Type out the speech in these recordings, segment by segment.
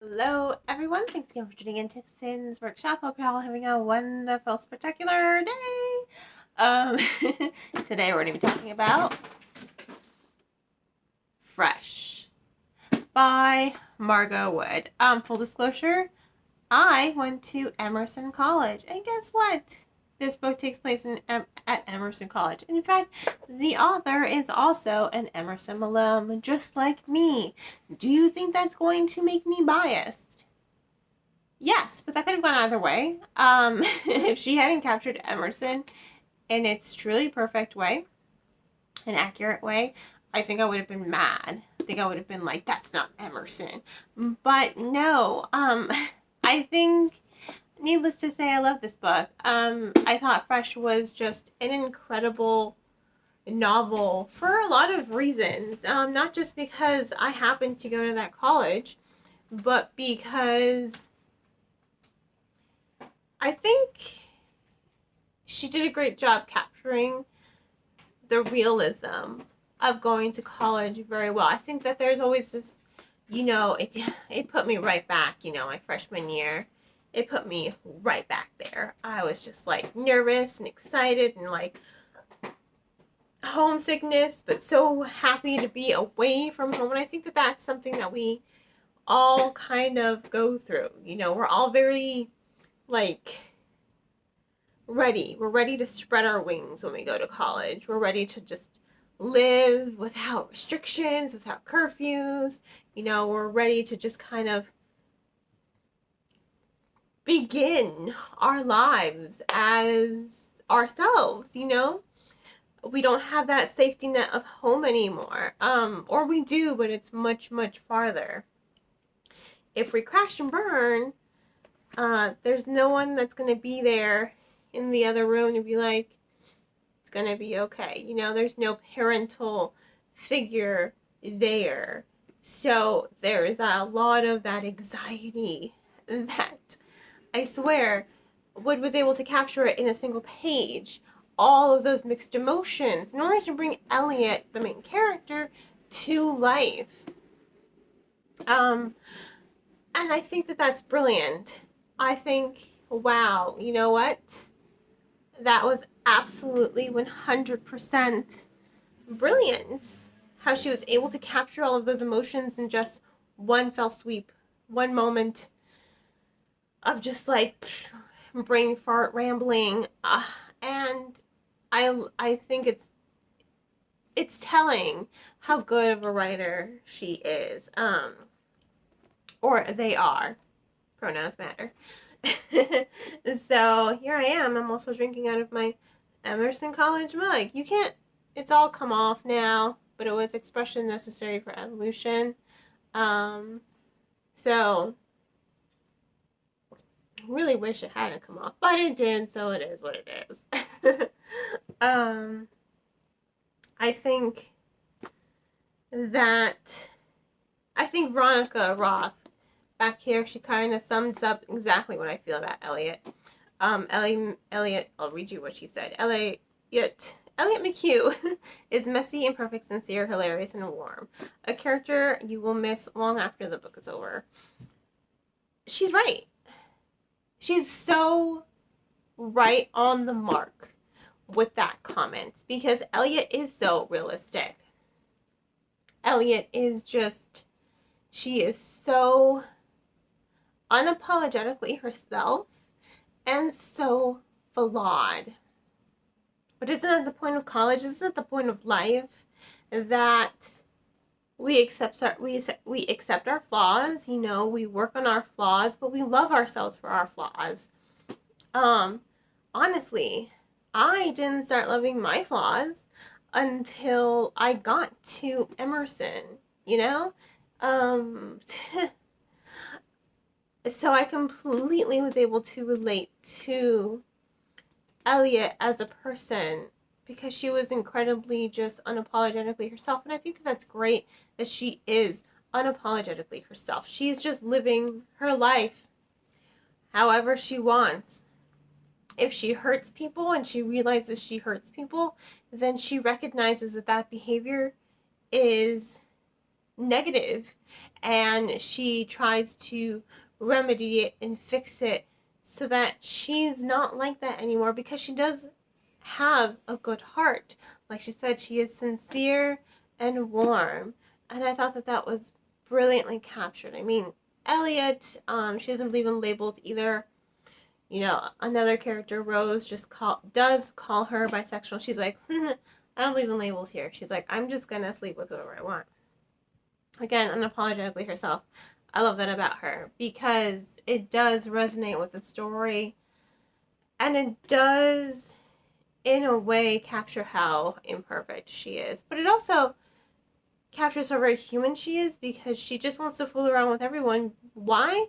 Hello, everyone. Thanks again for tuning into Sin's Workshop. Hope you're all having a wonderful, spectacular day. Um, Today we're going to be talking about Fresh by Margot Wood. Full disclosure, I went to Emerson College, and guess what? This book takes place at Emerson College. In fact, the author is also an Emerson alum, just like me. Do you think that's going to make me biased? Yes, but that could have gone either way. If she hadn't captured Emerson in its truly perfect way, an accurate way, I think I would have been mad. I think I would have been like, that's not Emerson. But no, I think, needless to say, I love this book. I thought Fresh was just an incredible novel for a lot of reasons. Not just because I happened to go to that college, but because I think she did a great job capturing the realism of going to college very well. I think that there's always this, it put me right back, my freshman year. It put me right back there. I was just like nervous and excited and like homesickness, but so happy to be away from home. And I think that that's something that we all kind of go through. We're all very like ready. We're ready to spread our wings when we go to college. We're ready to just live without restrictions, without curfews. We're ready to just kind of begin our lives as ourselves. We don't have that safety net of home anymore. Or we do, but it's much, much farther. If we crash and burn, there's no one that's going to be there in the other room to be like, it's going to be okay. There's no parental figure there. So there's a lot of that anxiety that I swear Wood was able to capture it in a single page. All of those mixed emotions in order to bring Elliot, the main character, to life. And I think that that's brilliant. I think, wow, you know what? That was absolutely 100% brilliant. How she was able to capture all of those emotions in just one fell sweep, one moment of just like brain fart rambling. And I think it's telling how good of a writer she is. Or they are. Pronouns matter. So here I am. I'm also drinking out of my Emerson College mug. You can't, it's all come off now, but it was expression necessary for evolution. So really wish it hadn't come off, but it did, so it is what it is. I think Veronica Roth back here, she kind of sums up exactly what I feel about Elliot. Elliot, I'll read you what she said. Elliot McHugh is messy, imperfect, sincere, hilarious, and warm. A character you will miss long after the book is over. She's right. She's so right on the mark with that comment because Elliot is so realistic. Elliot is just, she is so unapologetically herself and so flawed. But isn't that the point of college? Isn't that the point of life? That we accept our flaws, we work on our flaws, but we love ourselves for our flaws. Honestly, I didn't start loving my flaws until I got to Emerson, So I completely was able to relate to Elliot as a person because she was incredibly just unapologetically herself. And I think that's great that she is unapologetically herself. She's just living her life however she wants. If she hurts people and she realizes she hurts people, then she recognizes that behavior is negative, and she tries to remedy it and fix it so that she's not like that anymore, because she does have a good heart. Like she said, she is sincere and warm, and I thought that that was brilliantly captured. I mean, Elliot, she doesn't believe in labels either. You know, another character, Rose, does call her bisexual. She's like, I don't believe in labels here. She's like, I'm just gonna sleep with whoever I want. Again, unapologetically herself. I love that about her, because it does resonate with the story, and it does, in a way, capture how imperfect she is. But it also captures how very human she is, because she just wants to fool around with everyone. Why?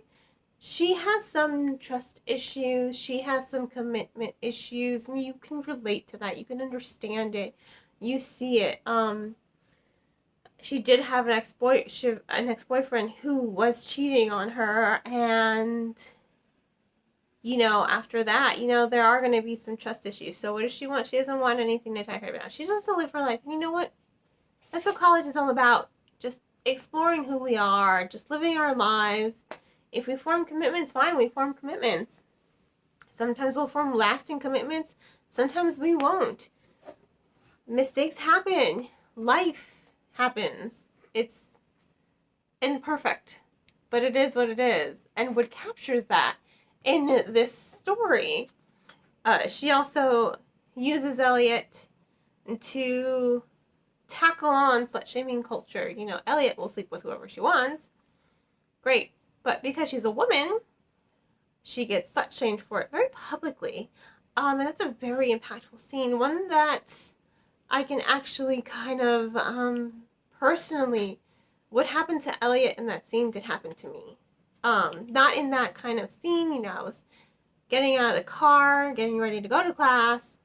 She has some trust issues, she has some commitment issues, and you can relate to that. You can understand it. You see it. She did have an ex-boyfriend who was cheating on her, and you know, after that, you know, there are going to be some trust issues. So what does she want? She doesn't want anything to tie her down. She just wants to live her life. And you know what? That's what college is all about. Just exploring who we are, just living our lives. If we form commitments, fine, we form commitments. Sometimes we'll form lasting commitments. Sometimes we won't. Mistakes happen. Life happens. It's imperfect, but it is what it is. And what captures that in this story, she also uses Elliot to tackle on slut-shaming culture. You know, Elliot will sleep with whoever she wants. Great. But because she's a woman, she gets slut-shamed for it very publicly. And that's a very impactful scene. One that I can actually kind of personally, what happened to Elliot in that scene did happen to me. Not in that kind of scene, you know, I was getting out of the car, getting ready to go to class,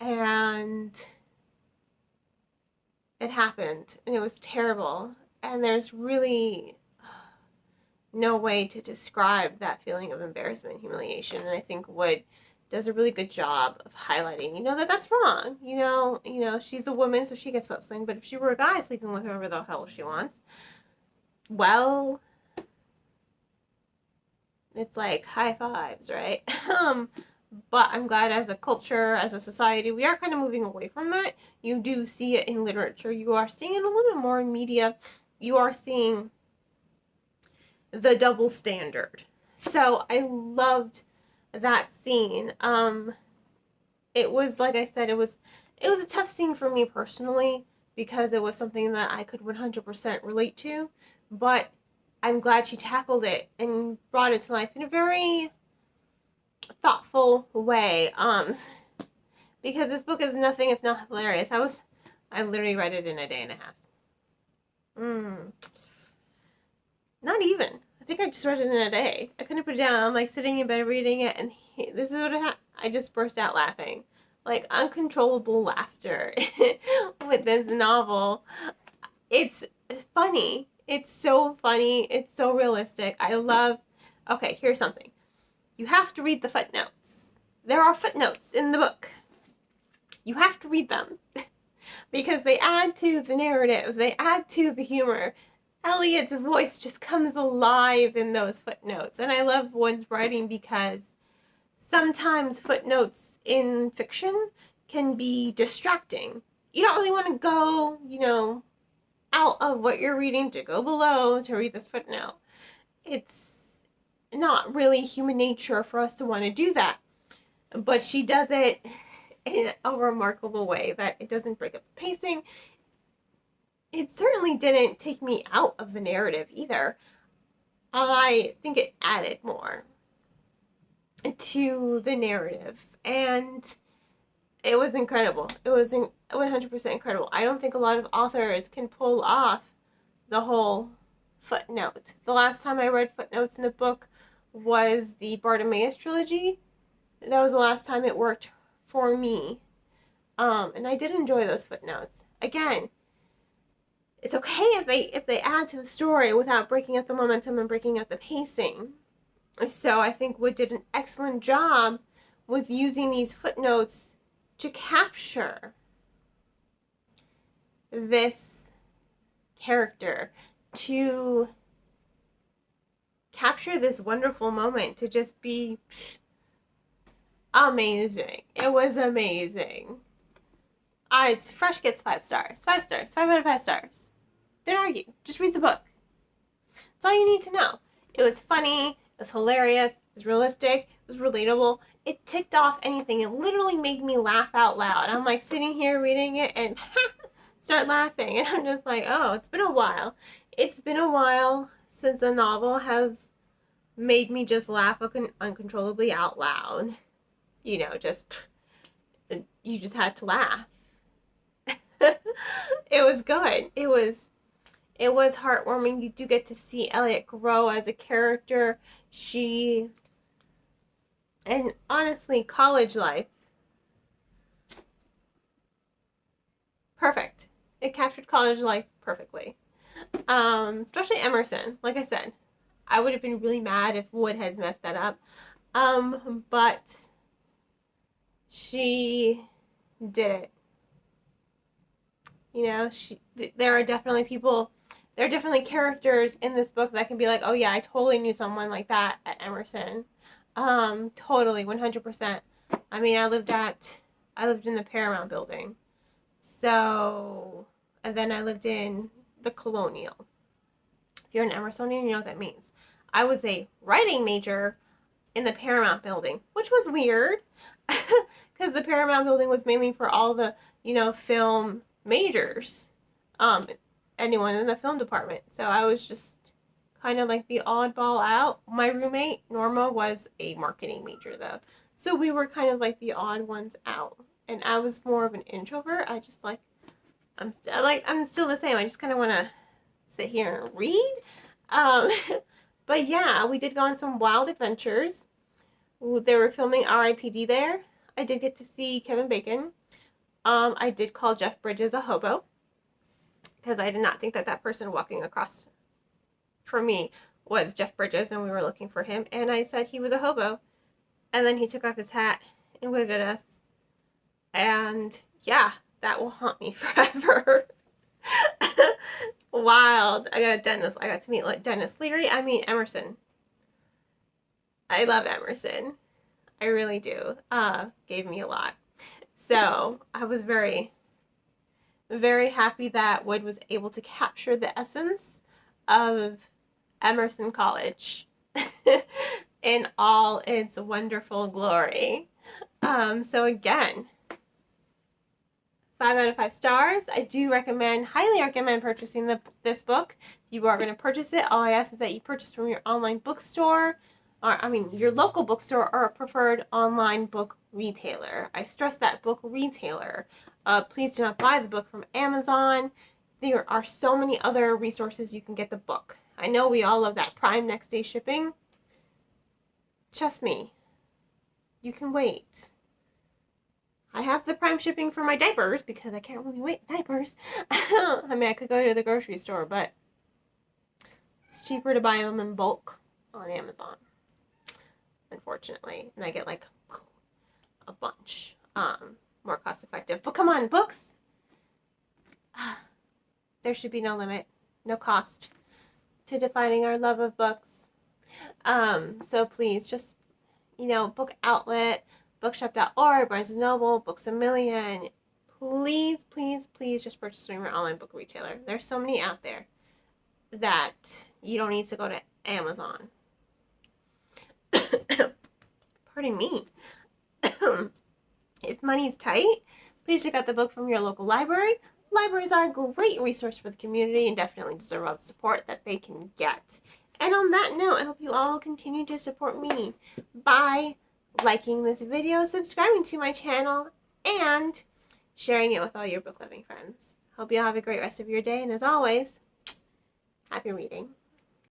and it happened, and it was terrible. And there's really no way to describe that feeling of embarrassment and humiliation. And I think Wood does a really good job of highlighting, you know, that that's wrong. You know, she's a woman, so she gets slut-shamed. But if she were a guy sleeping with whoever the hell she wants, well, it's like high fives, right? But I'm glad as a culture, as a society, we are kind of moving away from that. You do see it in literature. You are seeing it a little bit more in media. You are seeing the double standard. So I loved that scene. It was, like I said, it was a tough scene for me personally, because it was something that I could 100% relate to, but I'm glad she tackled it and brought it to life in a very thoughtful way. Because this book is nothing if not hilarious. I literally read it in a day and a half. Not even. I think I just read it in a day. I couldn't put it down. I'm like sitting in bed reading it, and this is what I just burst out laughing. Like uncontrollable laughter with this novel. It's funny. It's so funny. It's so realistic. Okay, here's something. You have to read the footnotes. There are footnotes in the book. You have to read them because they add to the narrative. They add to the humor. Elliot's voice just comes alive in those footnotes. And I love Wood's writing because sometimes footnotes in fiction can be distracting. You don't really want to go, you know, out of what you're reading to go below to read this footnote. It's not really human nature for us to want to do that. But she does it in a remarkable way that it doesn't break up the pacing. It certainly didn't take me out of the narrative either. I think it added more to the narrative, and it was incredible. It was 100% incredible. I don't think a lot of authors can pull off the whole footnote. The last time I read footnotes in a book was the Bartimaeus trilogy. That was the last time it worked for me. And I did enjoy those footnotes. Again, it's okay if they add to the story without breaking up the momentum and breaking up the pacing. So I think Wood did an excellent job with using these footnotes to capture this character to capture this wonderful moment, to just be amazing. It was amazing. It's Fresh gets 5 stars. 5 stars. 5 out of 5 stars. Don't argue. Just read the book. That's all you need to know. It was funny. It was hilarious. It was realistic. It was relatable. It ticked off anything. It literally made me laugh out loud. I'm like sitting here reading it and start laughing. And I'm just like, oh, it's been a while. It's been a while since a novel has made me just laugh uncontrollably out loud. You know, you just had to laugh. It was good. It was heartwarming. You do get to see Elliot grow as a character. And honestly, college life, perfect. It captured college life perfectly. Especially Emerson. Like I said, I would have been really mad if Wood had messed that up. But she did it. You know, there are definitely characters in this book that can be like, oh yeah, I totally knew someone like that at Emerson. Totally, 100%. I mean, I lived in the Paramount building. So, and then I lived in the Colonial. If you're an Emersonian, you know what that means. I was a writing major in the Paramount building, which was weird because the Paramount building was mainly for all the, film majors, anyone in the film department. So I was just kind of like the oddball out. My roommate, Norma, was a marketing major though. So we were kind of like the odd ones out. And I was more of an introvert. I'm still the same. I just kind of want to sit here and read. But yeah, we did go on some wild adventures. They were filming R.I.P.D. there. I did get to see Kevin Bacon. I did call Jeff Bridges a hobo because I did not think that person walking across from me was Jeff Bridges and we were looking for him. And I said he was a hobo. And then he took off his hat and waved at us. And yeah, that will haunt me forever. Wild. I got to meet Dennis Leary. I mean, Emerson. I love Emerson. I really do. Gave me a lot. So I was very, very happy that Wood was able to capture the essence of Emerson College in all its wonderful glory. So again, 5 out of 5 stars. I do highly recommend purchasing this book. If you are going to purchase it, all I ask is that you purchase from your online bookstore, your local bookstore or a preferred online book retailer. I stress that, book retailer. Please do not buy the book from Amazon. There are so many other resources you can get the book. I know we all love that Prime next day shipping. Trust me, you can wait. I have the Prime shipping for my diapers because I can't really wait diapers. I mean, I could go to the grocery store, but it's cheaper to buy them in bulk on Amazon, unfortunately. And I get like a bunch, more cost effective. But come on, books. There should be no limit, no cost to defining our love of books. So please just, Book Outlet, Bookshop.org, Barnes & Noble, Books A Million. Please, please, please just purchase from your online book retailer. There's so many out there that you don't need to go to Amazon. Pardon me. If money's tight, please check out the book from your local library. Libraries are a great resource for the community and definitely deserve all the support that they can get. And on that note, I hope you all will continue to support me by liking this video, subscribing to my channel, and sharing it with all your book loving friends. Hope you all have a great rest of your day, and as always, happy reading.